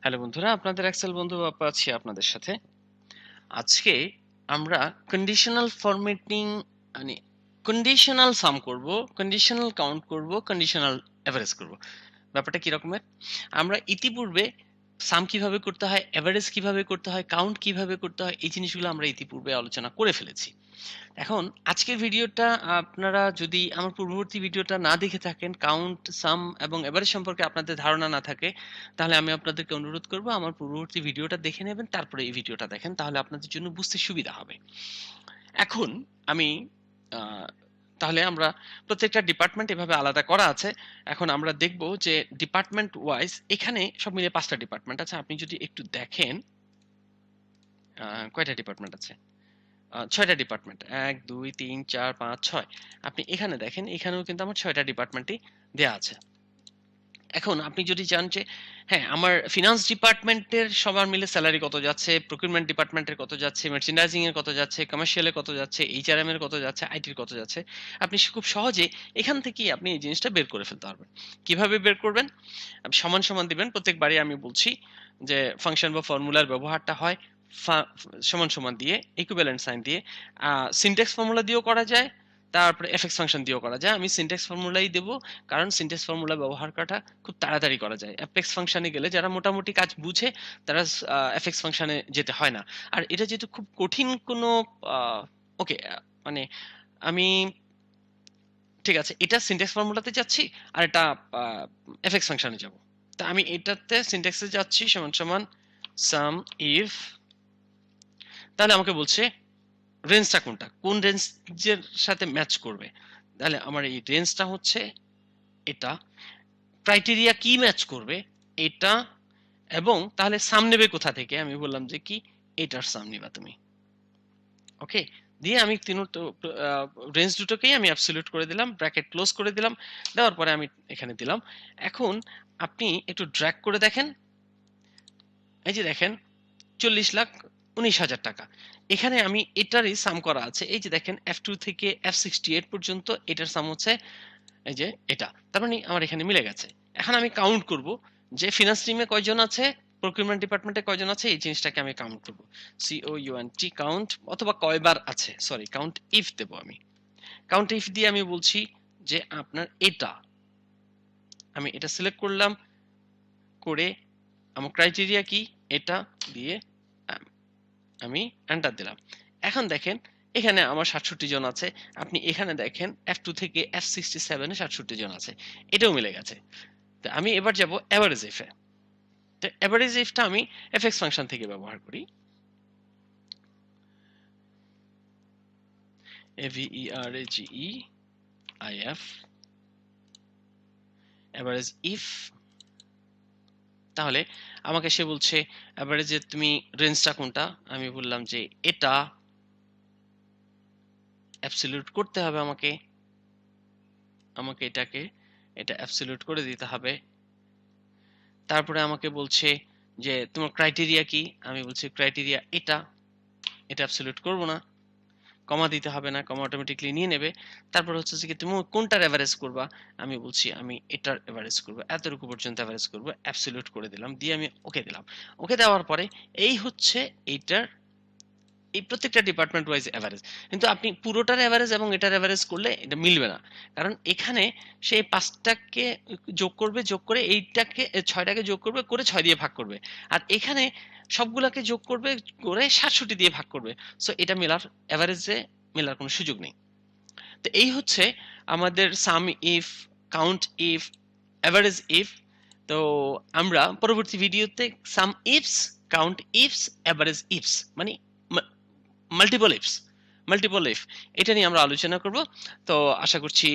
Hello বন্ধুরা, আপনাদের Excel বন্ধু আপা আছি আপনাদের সাথে। আজকে আমরা কন্ডিশনাল ফরম্যাটিং মানে কন্ডিশনাল সাম করব, কন্ডিশনাল কাউন্ট করব, কন্ডিশনাল এভারেজ করব। ব্যাপারটা কি রকমের? আমরা ইতিপূর্বে সাম কিভাবে করতে হয়, এভারেজ কিভাবে করতে হয়, কাউন্ট কিভাবে করতে হয় এই জিনিসগুলো আমরা ইতিপূর্বে আলোচনা করে ফেলেছি। এখন আজকের ভিডিওটা আপনারা যদি আমার পূর্ববর্তী ভিডিওটা না দেখে থাকেন, কাউন্ট, সাম এবং এভারেজ সম্পর্কে আপনাদের ধারণা না থাকে, তাহলে আমি আপনাদেরকে অনুরোধ করব আমার পূর্ববর্তী ভিডিওটা দেখে নেবেন, তারপরে এই ভিডিওটা দেখেন। তাহলে আপনাদের জন্য বুঝতে সুবিধা হবে। এখন আমি আ তাহলে আমরা প্রত্যেকটা ডিপার্টমেন্ট এভাবে আলাদা করা আছে। এখন আমরা দেখব যে ডিপার্টমেন্ট ওয়াইজ এখানে সব মিলিয়ে ৫ টা ডিপার্টমেন্ট আছে। আপনি যদি একটু দেখেন কয়টা ডিপার্টমেন্ট আছে? ৬ টা ডিপার্টমেন্ট। ১, ২, ৩, ৪, ৫, ৬। আপনি এখানে দেখেন, এখানেও কিন্তু আমার ৬ টা ডিপার্টমেন্টই দেয়া আছে। এখন আপনি যদি চান যে হ্যাঁ, আমার ফিনান্স ডিপার্টমেন্টের সবার মিলে সেলারি কত যাচ্ছে, প্রকিউরমেন্ট ডিপার্টমেন্টের কত যাচ্ছে, মার্চেন্ডাইজিং এর কত যাচ্ছে, কমার্শিয়াল এর কত যাচ্ছে, এইচআরএম এর কত যাচ্ছে, আইটির কত যাচ্ছে, আপনি খুব সহজে এখান থেকেই আপনি এই জিনিসটা বের করে ফেলতে পারবেন। কিভাবে বের করবেন? আপনি সমান, সমান দিবেন। প্রত্যেকবারই আমি বলছি যে ফাংশন বা ফর্মুলার ব্যবহারটা হয় ফা সমান, সমান দিয়ে ইকুইভ্যালেন্ট সাইন দিয়ে। সিনট্যাক্স ফর্মুলা দিয়েও করা যায়। তারপরে এফএক্স ফাংশন দিয়েও করা যায়। আমি সিনট্যাক্স ফর্মুলাই দেব। কারণ সিনট্যাক্স ফর্মুলা ব্যবহার করাটা খুব তাড়াতাড়ি করা যায়। এফএক্স ফাংশনে গেলে যারা মোটামুটি কাজ বুঝে তারা এফএক্স ফাংশনে যেতে হয় না। আর এটা যেহেতু খুব কঠিন কোনো আ ওকে মানে আমি ঠিক আছে, এটা সিনট্যাক্স ফর্মুলাতে যাচ্ছি আর এটা আ এফএক্স ফাংশনে যাব। তা আমি এটাতে সিনট্যাক্সে যাচ্ছি সমান, সমান সাম ইফ তাহলে আমাকে বলছে রেঞ্জটা কোনটা? কোন রেঞ্জের সাথে ম্যাচ করবে? তাহলে আমার এই রেঞ্জটা হচ্ছে এটা। ক্রাইটেরিয়া কি ম্যাচ করবে? এটা। এবং তাহলে সাম নেবে কোথা থেকে? আমি বললাম যে কি এটার সাম নিবা তুমি। ওকে? দিয়ে আমি আ রেঞ্জ দুটোকেই আমি অ্যাবসোলিউট করে দিলাম। ব্র্যাকেট ক্লোজ করে দিলাম। দেওয়ার পরে আমি এখানে দিলাম। এখন আপনি একটু ড্র্যাগ করে দেখেন। এই যে দেখেন 40,19,000 টাকা। এখানে আমি এটারই সাম করা আছে। এই যে দেখেন F2 থেকে F68 পর্যন্ত এটার সাম হচ্ছে এই যে এটা। তার মানে আমার এখানে মিলে গেছে। এখন আমি কাউন্ট করব যে ফিনান্স টিমে কয়জন আছে, প্রকিউরমেন্ট ডিপার্টমেন্টে কয়জন আছে এই জিনিসটাকে আমি কাউন্ট করব। COUNT কাউন্ট অথবা কয়বার আছে সরি কাউন্ট ইফ দেব আমি। কাউন্ট ইফ দিয়ে আমি বলছি যে আপনার এটা। আমি এটা সিলেক্ট করলাম করে আমার ক্রাইটেরিয়া কি এটা দিয়ে আম আমি এন্টার দিলাম। এখন দেখেন এখানে আমার ৬৭ জন আছে। আপনি এখানে দেখেন F2 থেকে F67 এ ৬৭ জন আছে। এটাও মিলে গেছে। তো আমি এবার যাব এভারেজ ইফ এ। তো এভারেজ ইফটা আমি এফএক্স ফাংশন থেকে ব্যবহার করি। AVERAGEIF এভারেজ ইফ তাহলে আমাকে সে বলছে এভারেজে তুমি রেঞ্জটা কোনটা? আমি বললাম যে এটা অ্যাবসলিউট করতে হবে আমাকে। আমাকে এটা অ্যাবসলিউট করে দিতে হবে। তারপরে আমাকে বলছে যে তোমার ক্রাইটেরিয়া কি? আমি বলছি ক্রাইটেরিয়া এটা। এটা অ্যাবসলিউট করব না। কমা দিতে হবে না, কমা অটোমেটিক্যালি নিয়ে নেবে। তারপর হচ্ছে যে কি তুমি কোনটার এভারেজ করবা? আমি বলছি আমি এটার এভারেজ করব। এতটুকু পর্যন্ত এভারেজ করব। অ্যাবসলিউট করে দিলাম। দিয়ে আমি ওকে দিলাম। ওকে দেওয়ার পরে এই হচ্ছে এইটার এই প্রত্যেকটা ডিপার্টমেন্ট ওয়াইজ এভারেজ। কিন্তু আপনি পুরোটার এভারেজ এবং এটার এভারেজ করলে এটা মিলবে না। কারণ এখানে সে ৫ টাকে যোগ করবে, যোগ করে এইটাকে ৬ টাকে যোগ করবে, করে ৬ দিয়ে ভাগ করবে। আর এখানে সবগুলাকে যোগ করবে, করে ৬৭ দিয়ে ভাগ করবে। সো এটা মেলার এভারেজে মেলার কোনো সুযোগ নেই। তো এই হচ্ছে আমাদের sum if, count if, average if. তো আমরা পরবর্তী ভিডিওতে sum ifs, count ifs, average ifs মানে মাল্টিপল ইফস মাল্টিপল ইফ এটা নিয়ে আমরা আলোচনা করব। তো আশা করছি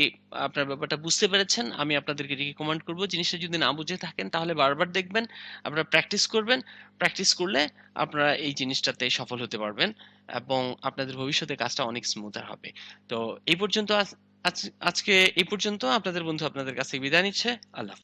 আপনার ব্যাপারটা বুঝতে পেরেছেন। আমি আপনাদেরকে রিকমেন্ড করব জিনিসটা যদি না বুঝে থাকেন তাহলে বারবার দেখবেন, আপনারা প্র্যাকটিস করবেন। প্র্যাকটিস করলে আপনারা এই জিনিসটাতে সফল হতে পারবেন এবং আপনাদের ভবিষ্যতে কাজটা অনেক স্মুথার হবে। তো এই পর্যন্ত আজকে এই পর্যন্ত আপনাদের বন্ধু আপনাদের কাছ থেকে বিদায় নিচ্ছে। আল্লাহ